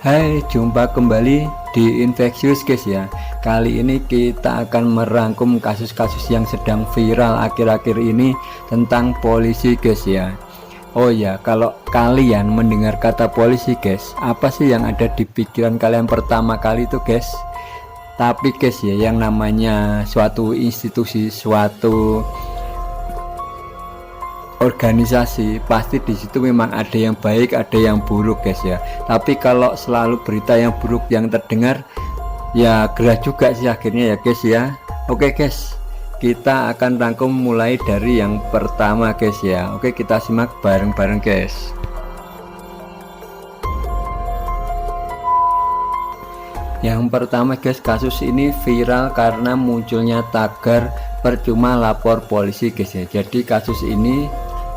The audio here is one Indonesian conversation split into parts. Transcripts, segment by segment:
Hai, jumpa kembali di Infeksius guys ya. Kali ini kita akan merangkum kasus-kasus yang sedang viral akhir-akhir ini tentang polisi guys ya. Oh ya, kalau kalian mendengar kata polisi guys, apa sih yang ada di pikiran kalian pertama kali itu guys? Tapi guys ya, yang namanya suatu institusi, suatu organisasi, pasti di situ memang ada yang baik, ada yang buruk guys ya. Tapi kalau selalu berita yang buruk yang terdengar, ya gerah juga sih akhirnya ya guys ya. Oke guys, kita akan rangkum mulai dari yang pertama guys ya. Oke, kita simak bareng-bareng guys. Yang pertama guys, kasus ini viral karena munculnya tagar percuma lapor polisi guys ya. Jadi kasus ini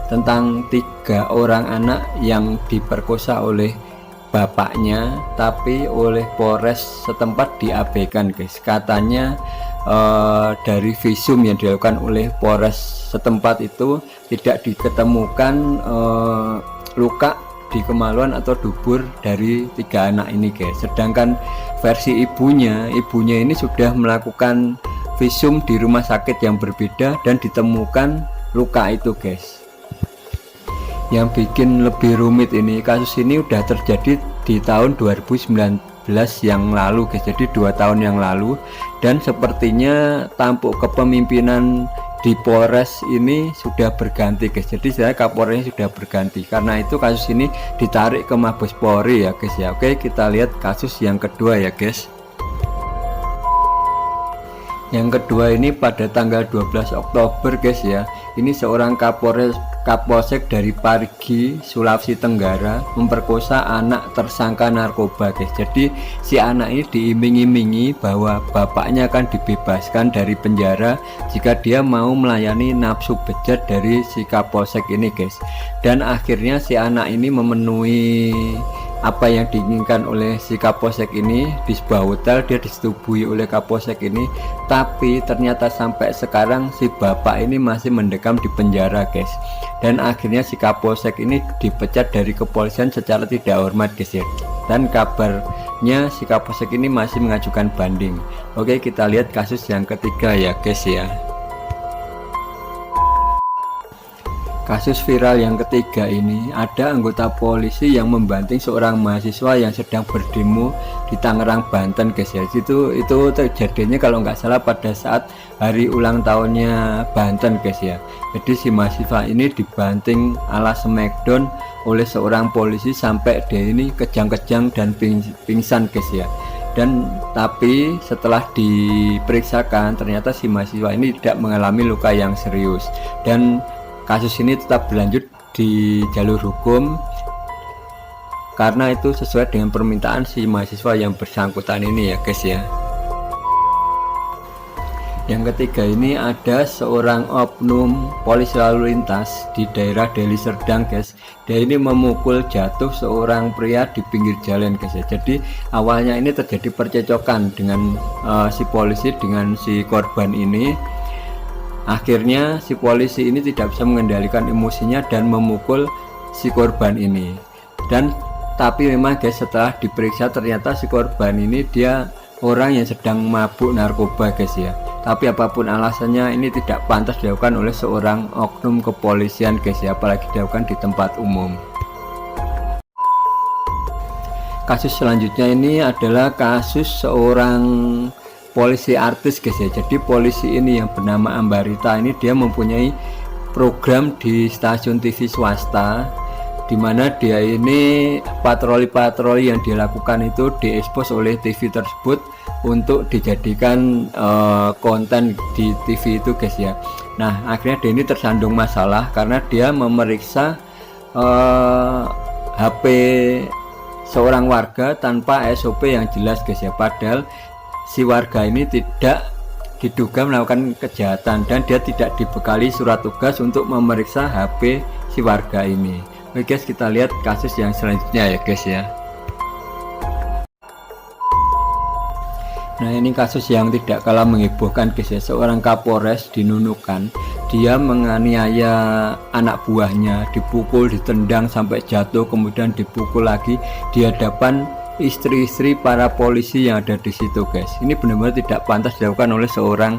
tentang 3 orang anak yang diperkosa oleh bapaknya, tapi oleh Polres setempat diabaikan guys. Katanya dari visum yang dilakukan oleh Polres setempat itu tidak diketemukan luka di kemaluan atau dubur dari 3 anak ini guys. Sedangkan versi ibunya ini sudah melakukan visum di rumah sakit yang berbeda dan ditemukan luka itu guys. Yang bikin lebih rumit ini, kasus ini udah terjadi di tahun 2019 yang lalu guys, jadi 2 tahun yang lalu, dan sepertinya tampuk kepemimpinan di Polres ini sudah berganti guys. Jadi saya Kapolresnya sudah berganti, karena itu kasus ini ditarik ke Mabes Polri ya guys ya. Oke, kita lihat kasus yang kedua ya guys. Yang kedua ini pada tanggal 12 Oktober guys ya. Ini seorang Kapolsek dari Parigi, Sulawesi Tenggara memperkosa anak tersangka narkoba guys. Jadi si anak ini diiming-imingi bahwa bapaknya akan dibebaskan dari penjara jika dia mau melayani nafsu bejat dari si Kapolsek ini guys. Dan akhirnya si anak ini memenuhi apa yang diinginkan oleh si Kapolsek ini. Di sebuah hotel dia disetubui oleh Kapolsek ini, tapi ternyata sampai sekarang si bapak ini masih mendekam di penjara guys. Dan akhirnya si Kapolsek ini dipecat dari kepolisian secara tidak hormat guys ya. Dan kabarnya si Kapolsek ini masih mengajukan banding. Oke, kita lihat kasus yang ketiga ya guys ya. Kasus viral yang ketiga ini, ada anggota polisi yang membanting seorang mahasiswa yang sedang berdemo di Tangerang, Banten guys ya. Itu terjadinya kalau nggak salah pada saat hari ulang tahunnya Banten guys ya. Jadi si mahasiswa ini dibanting ala smackdown oleh seorang polisi sampai dia ini kejang-kejang dan pingsan guys ya. Dan tapi setelah diperiksakan ternyata si mahasiswa ini tidak mengalami luka yang serius, dan kasus ini tetap berlanjut di jalur hukum karena itu sesuai dengan permintaan si mahasiswa yang bersangkutan ini ya guys ya. Yang ketiga ini ada seorang oknum polisi lalu lintas di daerah Deli Serdang guys. Dia ini memukul jatuh seorang pria di pinggir jalan guys ya. Jadi awalnya ini terjadi percecokan dengan si polisi dengan si korban ini. Akhirnya si polisi ini tidak bisa mengendalikan emosinya dan memukul si korban ini. Dan tapi memang guys, setelah diperiksa ternyata si korban ini dia orang yang sedang mabuk narkoba guys ya. Tapi apapun alasannya, ini tidak pantas dilakukan oleh seorang oknum kepolisian guys ya, apalagi dilakukan di tempat umum. Kasus selanjutnya ini adalah kasus seorang polisi artis guys ya. Jadi polisi ini yang bernama Ambarita ini dia mempunyai program di stasiun TV swasta, dimana dia ini patroli-patroli yang dilakukan itu diekspos oleh TV tersebut untuk dijadikan konten di TV itu guys ya. Nah akhirnya dia ini tersandung masalah karena dia memeriksa HP seorang warga tanpa SOP yang jelas guys ya. Padahal si warga ini tidak diduga melakukan kejahatan dan dia tidak dibekali surat tugas untuk memeriksa HP si warga ini. Oke guys, kita lihat kasus yang selanjutnya ya guys ya. Nah ini kasus yang tidak kalah menghebohkan guys ya. Seorang Kapolres di Nunukan, dia menganiaya anak buahnya, dipukul, ditendang sampai jatuh, kemudian dipukul lagi di hadapan istri-istri para polisi yang ada di situ guys. Ini benar-benar tidak pantas dilakukan oleh seorang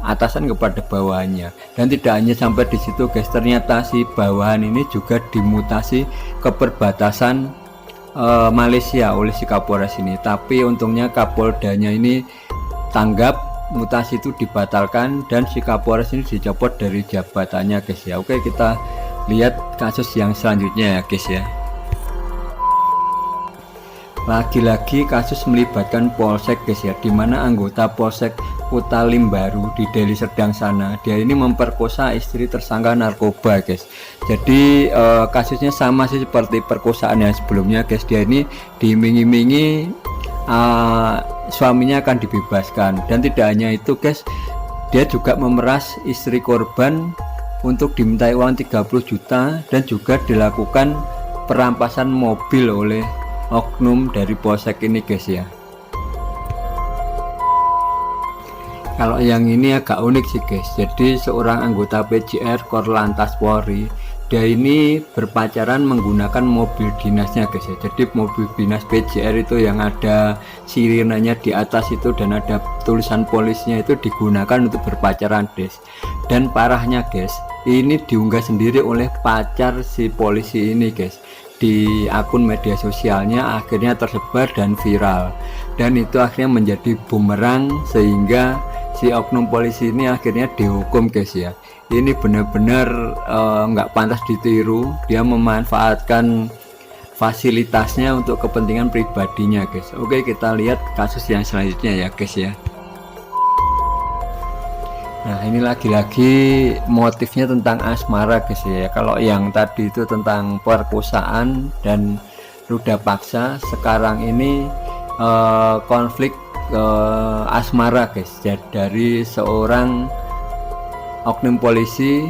atasan kepada bawahannya. Dan tidak hanya sampai di situ guys, ternyata si bawahan ini juga dimutasi ke perbatasan Malaysia oleh si Kapolres ini. Tapi untungnya Kapoldanya ini tanggap, mutasi itu dibatalkan dan si Kapolres ini dicopot dari jabatannya guys ya. Oke, kita lihat kasus yang selanjutnya ya guys ya. Lagi-lagi kasus melibatkan polsek guys ya, dimana anggota polsek Kota Limbaru di Deli Serdang sana, dia ini memperkosa istri tersangka narkoba guys. Jadi kasusnya sama sih seperti perkosaan yang sebelumnya guys. Dia ini diiming-imingi suaminya akan dibebaskan, dan tidak hanya itu guys, dia juga memeras istri korban untuk dimintai uang 30 juta dan juga dilakukan perampasan mobil oleh oknum dari polsek ini guys ya. Kalau yang ini agak unik sih guys. Jadi seorang anggota PJR Korlantas Polri, dia ini berpacaran menggunakan mobil dinasnya guys ya. Jadi mobil dinas PJR itu yang ada sirenanya di atas itu dan ada tulisan polisnya itu digunakan untuk berpacaran guys. Dan parahnya guys, ini diunggah sendiri oleh pacar si polisi ini guys di akun media sosialnya, akhirnya tersebar dan viral, dan itu akhirnya menjadi bumerang sehingga si oknum polisi ini akhirnya dihukum guys ya. Ini benar-benar nggak pantas ditiru. Dia memanfaatkan fasilitasnya untuk kepentingan pribadinya guys. Oke, kita lihat kasus yang selanjutnya ya guys ya. Nah, ini lagi-lagi motifnya tentang asmara guys ya. Kalau yang tadi itu tentang perkosaan dan ruda paksa, sekarang ini konflik asmara guys. Jadi dari seorang oknum polisi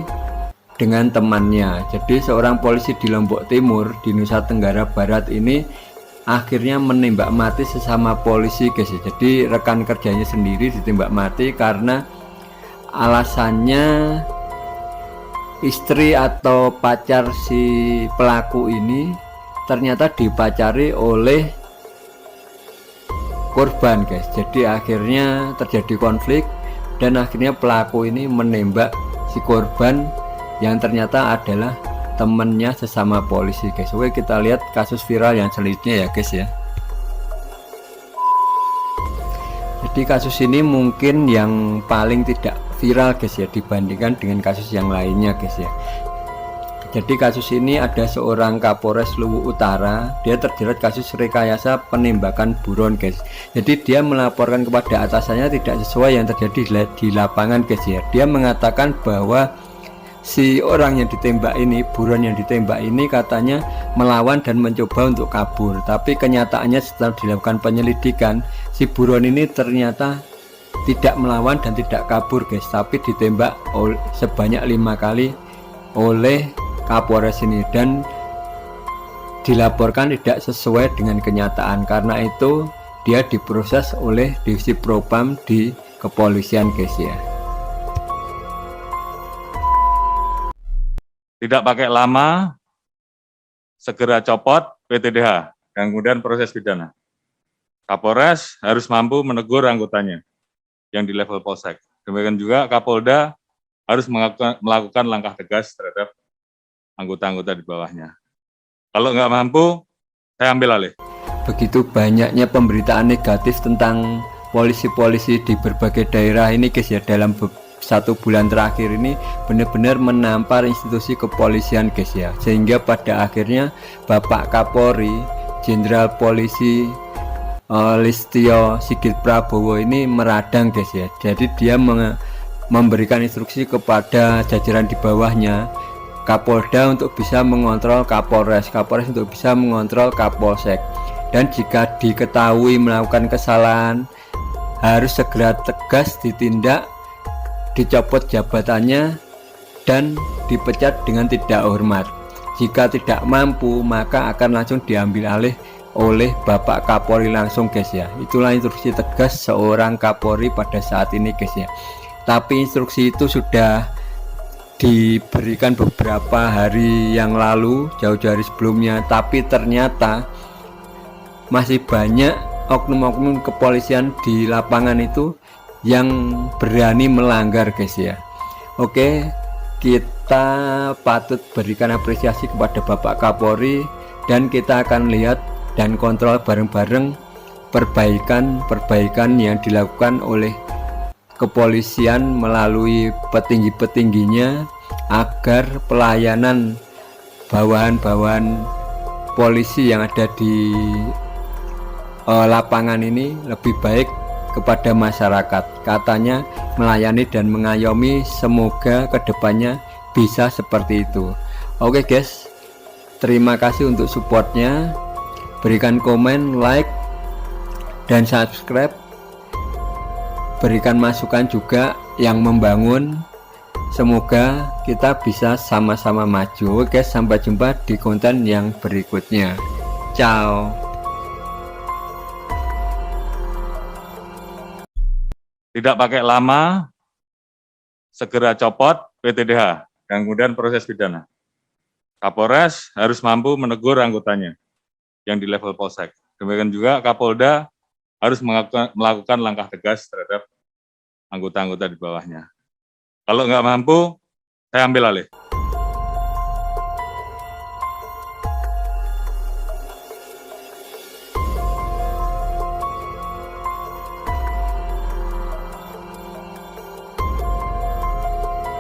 dengan temannya. Jadi seorang polisi di Lombok Timur di Nusa Tenggara Barat ini akhirnya menembak mati sesama polisi guys ya. Jadi rekan kerjanya sendiri ditembak mati karena alasannya istri atau pacar si pelaku ini ternyata dipacari oleh korban guys. Jadi akhirnya terjadi konflik dan akhirnya pelaku ini menembak si korban yang ternyata adalah temennya sesama polisi guys. Oke, kita lihat kasus viral yang selanjutnya ya guys ya. Jadi kasus ini mungkin yang paling tidak viral guys ya dibandingkan dengan kasus yang lainnya guys ya. Jadi kasus ini ada seorang Kapolres Luwu Utara, dia terjerat kasus rekayasa penembakan buron guys. Jadi dia melaporkan kepada atasannya tidak sesuai yang terjadi di lapangan guys ya. Dia mengatakan bahwa si orang yang ditembak ini, buron yang ditembak ini katanya melawan dan mencoba untuk kabur. Tapi kenyataannya setelah dilakukan penyelidikan, si buron ini ternyata tidak melawan dan tidak kabur guys, tapi ditembak sebanyak 5 kali oleh Kapolres ini dan dilaporkan tidak sesuai dengan kenyataan. Karena itu dia diproses oleh Divisi Propam di kepolisian guys ya. Tidak pakai lama, segera copot PTDH dan kemudian proses pidana. Kapolres harus mampu menegur anggotanya yang di level polsek. Demikian juga Kapolda harus melakukan langkah tegas terhadap anggota-anggota di bawahnya. Kalau nggak mampu, saya ambil alih. Begitu banyaknya pemberitaan negatif tentang polisi-polisi di berbagai daerah ini guys ya, dalam 1 bulan terakhir ini benar-benar menampar institusi kepolisian guys ya, sehingga pada akhirnya Bapak Kapolri Jenderal Polisi Listio Sigit Prabowo ini meradang guys ya. Jadi dia memberikan instruksi kepada jajaran di bawahnya, Kapolda untuk bisa mengontrol Kapolres, Kapolres untuk bisa mengontrol Kapolsek, dan jika diketahui melakukan kesalahan harus segera tegas ditindak, dicopot jabatannya dan dipecat dengan tidak hormat. Jika tidak mampu maka akan langsung diambil alih oleh Bapak Kapolri langsung guys ya. Itulah instruksi tegas seorang Kapolri pada saat ini guys ya. Tapi instruksi itu sudah diberikan beberapa hari yang lalu, jauh-jauh hari sebelumnya, tapi ternyata masih banyak oknum-oknum kepolisian di lapangan itu yang berani melanggar guys ya. Oke, kita patut berikan apresiasi kepada Bapak Kapolri, dan kita akan lihat dan kontrol bareng-bareng perbaikan yang dilakukan oleh kepolisian melalui petinggi-petingginya, agar pelayanan bawahan-bawahan polisi yang ada di lapangan ini lebih baik kepada masyarakat. Katanya melayani dan mengayomi, semoga kedepannya bisa seperti itu. Oke guys, terima kasih untuk supportnya. Berikan komen, like, dan subscribe. Berikan masukan juga yang membangun. Semoga kita bisa sama-sama maju. Oke, sampai jumpa di konten yang berikutnya. Ciao. Tidak pakai lama, segera copot PTDH, dan kemudian proses pidana. Kapolres harus mampu menegur anggotanya yang di level polsek. Demikian juga Kapolda harus melakukan langkah tegas terhadap anggota-anggota di bawahnya. Kalau nggak mampu, saya ambil alih.